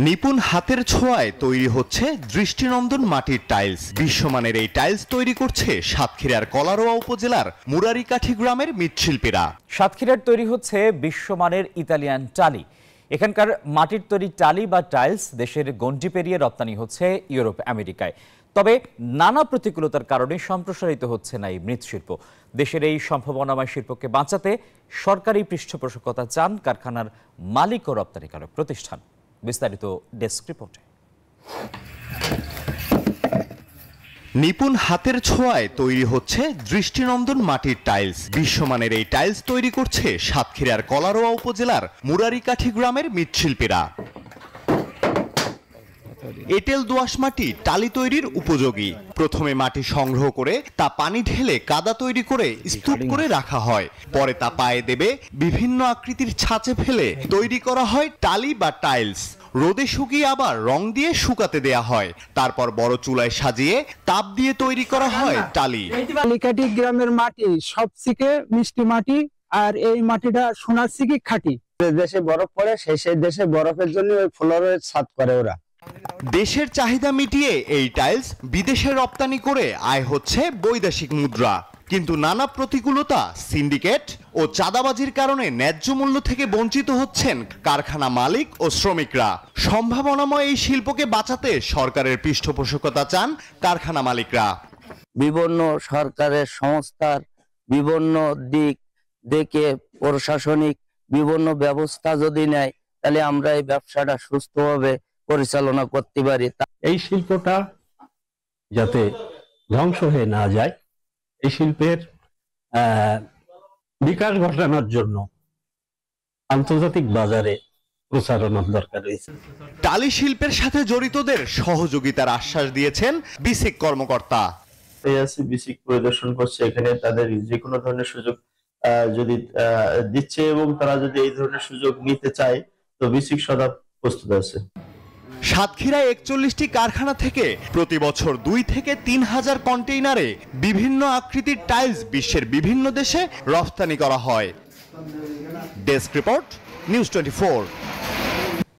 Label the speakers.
Speaker 1: নিপুণ হাতের ছোঁয়ায় তৈরি হচ্ছে দৃষ্টিনন্দন মাটির টাইলস। বিশ্বমানের এই টাইলস তৈরি করছে সাতক্ষীরার কলারোয়া উপজেলার মুরারিকাঠি গ্রামের মৃৎশিল্পীরা।
Speaker 2: সাতক্ষীরার তৈরি হচ্ছে বিশ্বমানের ইতালিয়ান টালি। এখানকার মাটির তৈরি টালি বা টাইলস দেশের গণ্ডি পেরিয়ে রপ্তানি হচ্ছে ইউরোপ আমেরিকায়। তবে নানা প্রতিকূলতার কারণে সম্প্রসারিত হচ্ছে না এই মৃৎশিল্প। দেশের এই সম্ভাবনাময় শিল্পকে বাঁচাতে সরকারি পৃষ্ঠপোষকতা চান কারখানার মালিক ও রপ্তানিকারক প্রতিষ্ঠান। বিস্তারিত ডেস্ক রিপোর্টে।
Speaker 1: নিপুণ হাতের ছোঁয়ায় তৈরি হচ্ছে দৃষ্টিনন্দন মাটির টাইলস। বিশ্বমানের এই টাইলস তৈরি করছে সাতক্ষীরার কলারোয়া উপজেলার মুরারিকাঠি গ্রামের মৃৎশিল্পীরা। এঁটেল দোআঁশ মাটি টালি তৈরির উপযোগী। প্রথমে মাটি সংগ্রহ করে তা পানি ঢেলে কাদা তৈরি করে স্তূপ করে রাখা হয়। পরে তা পায়ে দেবে বিভিন্ন আকৃতির ছাঁচে ফেলে তৈরি করা হয় টালি বা টাইলস। রোদে শুকিয়ে আবার রং দিয়ে শুকাতে দেয়া হয়। তারপর বড় চুলায় সাজিয়ে তাপ দিয়ে তৈরি করা হয় টালি।
Speaker 3: মুরারিকাঠি গ্রামের মাটি সবথেকে মিষ্টি মাটি, আর এই মাটিটা সোনার থেকে খাঁটি।
Speaker 4: দেশে বরফ পড়ে সেই দেশে বরফের জন্য ওই ফ্লোরের ছাদ করে ওরা।
Speaker 1: দেশের চাহিদা মিটিয়ে এই টাইলস বিদেশে রপ্তানি করে আয় হচ্ছে বৈদেশিক মুদ্রা। কিন্তু নানা প্রতিকূলতা, সিন্ডিকেট ও চাঁদাবাজির কারণে ন্যায্য মূল্য থেকে বঞ্চিত হচ্ছেন কারখানা মালিক ও শ্রমিকরা। সম্ভাবনাময় এই শিল্পকে বাঁচাতে সরকারের পৃষ্ঠপোষকতা চান কারখানা মালিকরা।
Speaker 4: বিভিন্ন সরকারের সংস্থার বিভিন্ন দিক দেখে প্রশাসনিক বিভিন্ন ব্যবস্থা যদি নেয়, তাহলে আমরা এই ব্যবসাটা সুস্থভাবে পরিচালনা করতে পারি।
Speaker 5: এই শিল্পটা যাতে ধ্বংস হয়ে না যায়, এই শিল্পের বিকাশ ঘটানোর জন্য আন্তর্জাতিক বাজারে প্রচারণার দরকার রয়েছে।
Speaker 1: টালি শিল্পের সাথে জড়িতদের সহযোগিতার আশ্বাস দিয়েছেন বিসিক কর্মকর্তা।
Speaker 6: এএসসি বিসিক পরিদর্শন করছে, এখানে তাদের যে কোনো ধরনের সুযোগ যদি দিচ্ছে এবং তারা যদি এই ধরনের সুযোগ নিতে চায়, তো বিসিক সদা প্রস্তুত আছে।
Speaker 1: সাতক্ষীরায় 41টি কারখানা থেকে প্রতি বছর 2 থেকে 3 হাজার কন্টেইনারে বিভিন্ন আকৃতির টাইলস বিশ্বের বিভিন্ন দেশে রফতানি করা হয়। Desk report, news 24।